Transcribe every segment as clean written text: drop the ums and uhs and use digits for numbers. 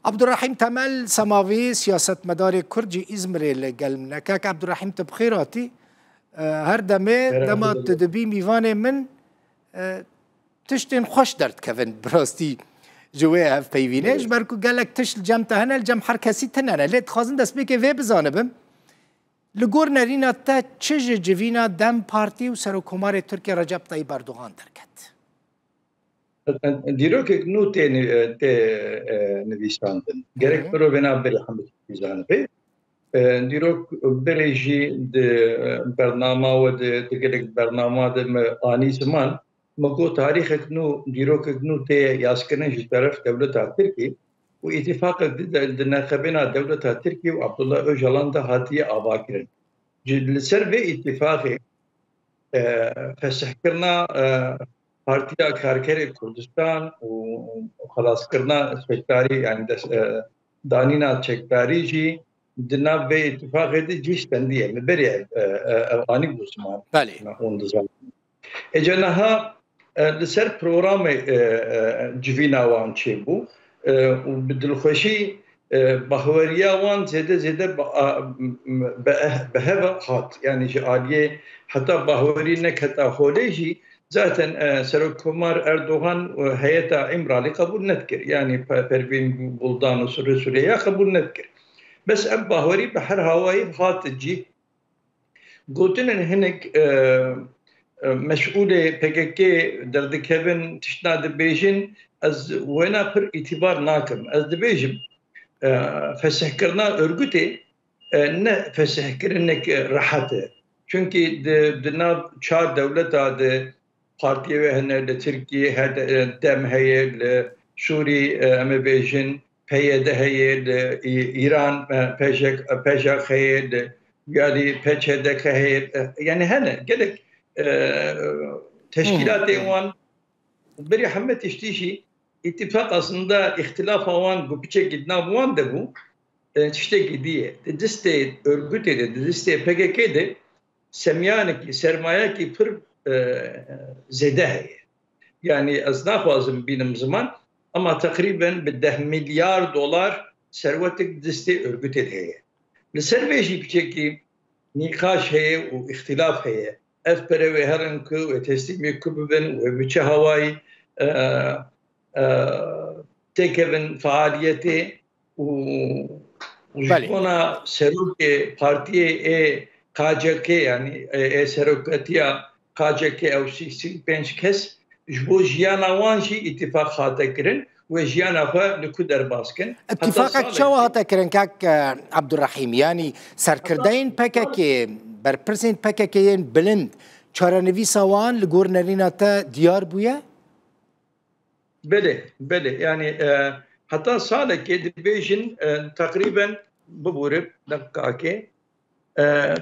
عبدالرحیم تمل سماوی سیاست مدار کرجی ازمری لگل من کاک عبدالرحیم تبخیراتی هر دما تدبی میوان من تشتین خوش درد کفن براستی جوه هف پیوینش برکو گلک تشت الجم تهنه الجم هر کسی تننه لیت خازن دست بی که وی بزانه بم لگور نرینا تا چج جوینا دم پارتی و سر و کمار ترکیه رجب طیب اردوغان درکت دیروک نو ته نویساندن gerek برو بنا بری حمد میزانه به دیروک بریجی برنامه و gerek برنامه آنی زمان مگو تاریخ نو دیروک نو ته یاسکنه جی طرف دولت ترکی و اتفاق نخبنا دولت ترکی و عبدالله öcalan da hatiye avakirin لسر به اتفاقی فسح کرنا پارتیا کارکر کردستان و خلاص کرنا سپکتاری یعنی دانینا چکتاری جی دناب به اتفاق دی جیش تندیه مبری آنی بوسمان بله اون دزان اجنها لسر پروگرام جوینا وان چی بو و بدلخوشی بهوریا وان زده به هوا هات yani عالیه hatta bahori ne kata koleji zaten Serokkomar Erdoğan heyeta İmralı kabul netkir yani Pervin Buldan Suriye kabul netkir bes em bahori behar havayı hatıcı gotinin hinek meşgule PKK derdikevin tişnadı bejin az wena per itibar nakim az dibejim fesih kirna örgütü ne fesih kirnek rahatı çünkü dinav çar devlet adı partiye ve hene Türkiye her dem heye Suri emebejin PYD heye İran PJK heye yani PÇDK heye yani hene gerek teşkilat evan bir Ahmet iştişi ittifak aslında ihtilaf avan bu biçe gidna buan da bu işte gidiyor. Diste örgüt de diste PKK de semyaneki sermaye ki pır zede heye. Yani az nafazım benim zaman ama takriben 10 milyar dolar servetik diste örgüt heye. Serveji biçe ki nikaş heye u ihtilaf heye. Efpere ve herankı ve teslimi kubben ve biçe havayı tekevin faaliyeti ona Serok partiye KCK yani Serokatiya KCK ev penç kes bu jiyana wanji ittifak hata kirin ve jiyana xwe li ku derbaskin اتفاقك شو هاتا كرن كاك عبد الرحيم يعني سركردين PKK برپرسين PKK'ين بلند چارنوی سوان لگور نریناتا دیار بویا؟ بله yani hatta sağdaki dibejin takriben bu vurup dakikaki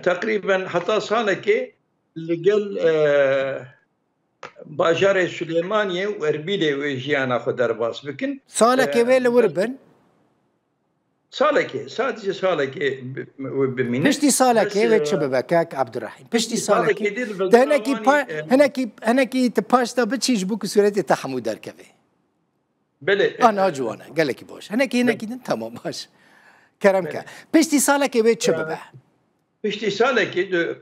takriben hatta sağdaki legal Bajar Süleymaniye ve Erbil'e ve Jiyana kadar bas bikin. Sağdaki ve lurben? Sağdaki sadece sağdaki bimine. Pişti sağdaki ve çababakak Abdurrahim. Pişti sağdaki. هناكي تباشتا بتشيج بوك سورة تحمود دركبه. بله. أنا جوانا قال لك باش. هناكي تمام باش. كرمك. بيشتي سالك بيت شبابه. بيشتي سالك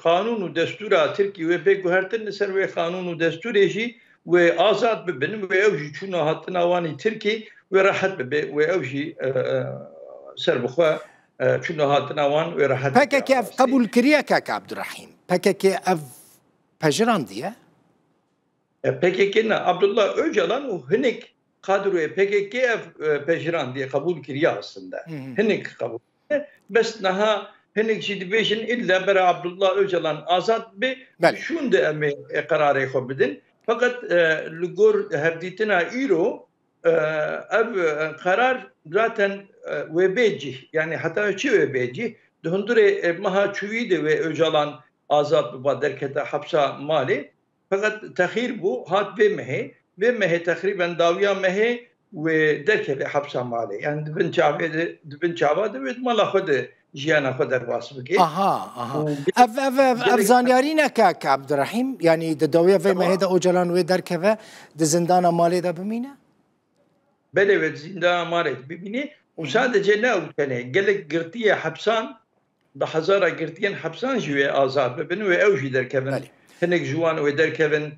قانون ودستور تركي وبيجو هرتن سر قانون ودستور يجي وآزاد ببن وأوجي شنو هاتنا واني تركي وراحت بب وأوجي سر بخوا شنو هاتنا وان وراحت. PKK قبول كريا كاك عبد الرحيم. PKK Pejrandiye? PKK'nin Abdullah Öcalan o hinek kadroya PKK Pejrandiye kabul kiriyor aslında. Hinek kabul. Bes naha hinek şidbeşin illa bera Abdullah Öcalan azat bir şunu da emi kararı yapabildin. Fakat lugur hevditina iro ev karar zaten webeci yani hatta çi webeci döndüre maha çüvide ve Öcalan azat bu derkete hapsa mali fakat tahir bu hat ve mehe takriben davya mehe ve derkete hapsa mali yani dibin çavade ve malafade jiyana kadar vasfı aha ev zaniyarine kak Abdurrahim yani de davya ve mehe de Öcalan ve derkeve de zindana mali da bimine bele ve zindana mali bimine وسادة ناو كان قالك قرطية حبسان بحزارة قرطيين حبسان جوي آزاد ببن وأوجي در كفن هنك جوان ودر كفن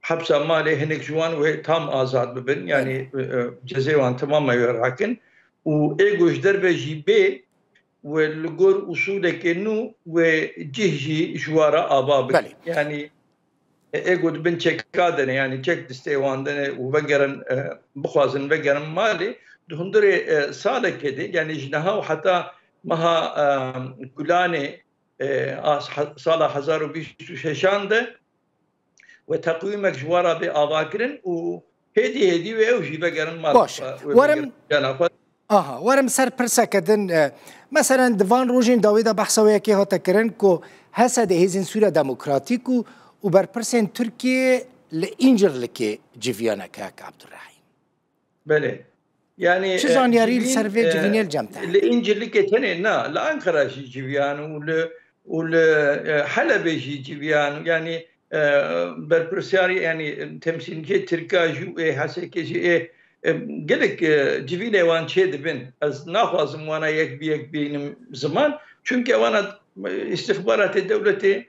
حبسة مالي هنك جوان وتام آزاد ببن يعني جزيوان تماما يرحكن وإيجوش دربة جيبي والجور أصولك إنه وجهجي جوارا أبابك يعني إيجود بن تشيك كادن يعني تشيك دستيوان دنا وبقرن بخوازن بقرن مالي دهندري سالك كده يعني جنها وحتى مها كلاني سالة 2026 ده وتقويمك جوارا بأواكرن وهدي وأوجي بقرن مالي باش ورم سر پرسا کردن مثلا دوان روژین داویدا بحثویه که ها تکرن که هسه ده هزین سوریا دموکراتیک و برپرسین ترکیه لإنجر لكي جيفيانا كاك عبد الرحيم. بله يعني شو زانياري السرفي جيفيني الجامعة لإنجر لكي تاني نا لأنقرة جيفيان حلب جيفيان يعني برپرسياري يعني تمثيل كي تركاجو حسكي قالك جيفيني وان شيد بن از ناخذ وانا يك بينم زمان çünkü وانا استخبارات الدولة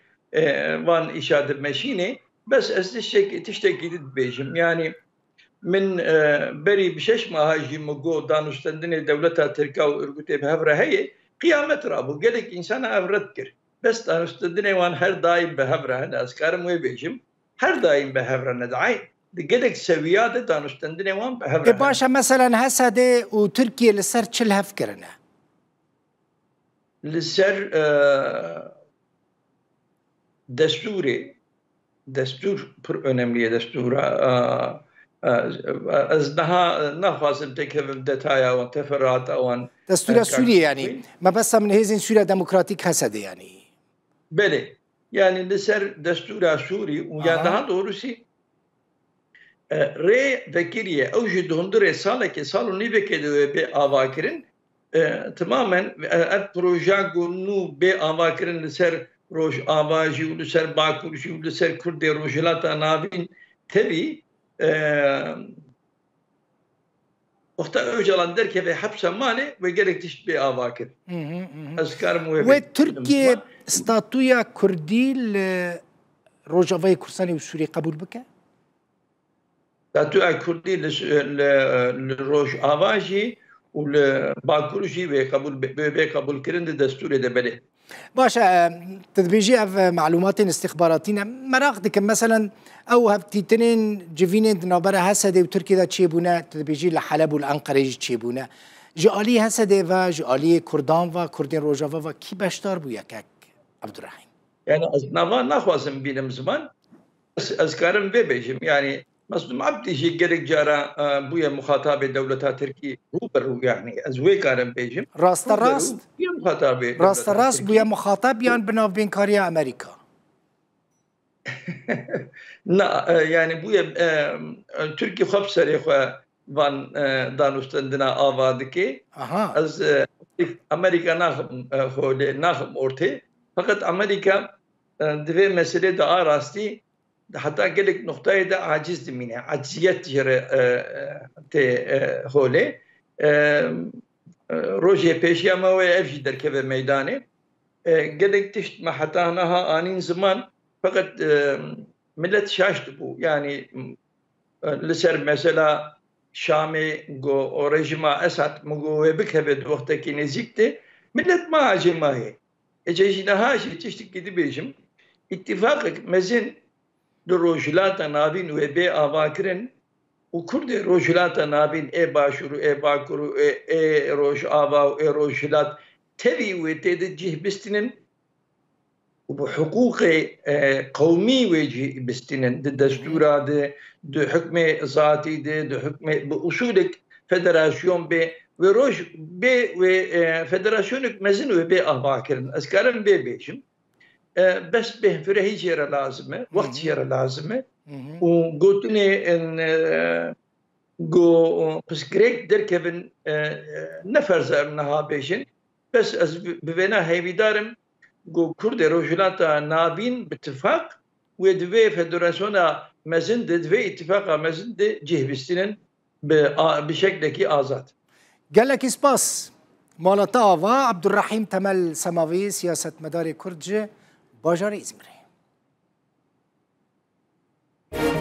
وان إشادة ماشينة بس تشتكي بيجم يعني من بري بشش ما هاجي مجو دانوستندني دولتها تركا وإرجوتي بهفرة هي قيامة رابو قالك إنسان أفردكر بس دانوستندني وان هر دايم بهفرة هذا أسكارم ويبيجم هر دايم بهفرة ندعي قالك سويات دانوستندني وان بهفرة باشا مثلا هسا دي وتركيا لسر تشل هفكرنا لسر دستور پر önemli دستور از نخواستم تكلم دتايا وتفرعات او دستور سوريا يعني ما بس من هذين سوريا ديمقراطيك هسده يعني بله يعني لسر دستور سوري ويا daha doğrusu re vekiliye اوجد هندره ساله ki salu nibekede be avakirin tamamen proje gonu be avakirin لسر روش آواجی و لسر باکورشی و لسر کرد روشلاتا نابین تبی وقتا اوجلان در که به حبس ماله و گرک تشت به آوا کرد از کارم و ترکیه استاتویا کردی روجاوای کردستانی و سوری قبول بکه؟ استاتویا کردی لروش آواجی و باکورشی و قبول کرند دستور دبله باشا تدبيجي اف معلومات استخباراتينا مراقدك مثلا او هفتيتنين جيفينين نابرا هسدي وتركيا تشيبونا تدبيجي لحلب والانقره تشيبونا جالي هسدي و جالي كردان و كردين روجافا و كي باشدار بو ياك عبد الرحيم يعني نافا نخوازم بينم زمان ازكارم بيجم يعني مصدوم عبدي جي جرك جارا بويا مخاطب دولتها تركي روبر يعني ازوي كارم بيجم راست راست بويا مخاطب يعني بناف بين كاريا امريكا لا يعني بويا تركي خبصر اخو وان دانوستندنا آوادكي از امريكا ناخم اورتي فقط امريكا دوی مسئله دا راستی حتی گلک نقطه دا عاجز دمینه عجزیت جره ته خوله روژه پیشی اما و افجی در که میدانه گلک تشت ما حتی نها آنین زمان فقط ملت شاشت بو يعني لسر مثلا شامي جو رژیم اسد مگو بکبد وقتی که نزدیکته ملت ما عجمه اجازه نهاجی تشت کدی بیشم اتفاق مزن روجلات نابین و به آواکرن و کرد روجلات نابین ای باشورو ای باکورو ای روج آوا و ای روجلات تبی و تید جه بستنن و بحقوق قومی و جه بستنن دستورا ده حکم ذاتی ده حکم بأصولك فدراسيون به و روج به و فدراسيونك مزن و به آواکرن از کارن به بیشم بس به فرهی جيرا لازمه وقت جيرا لازمه وقلتني ان جو بس جريك دركبن نفرز منها بيشن بس از ببنا هيفي دارم جو كرد روجلاتا نابين باتفاق ودوي فدراسيونا مزند دوي اتفاقا مزند جهبستنن بشكلك آزاد. قال لك سباس مالتا عبد الرحيم تمل سماوي سياسة مدار كردجة باجار إزمري.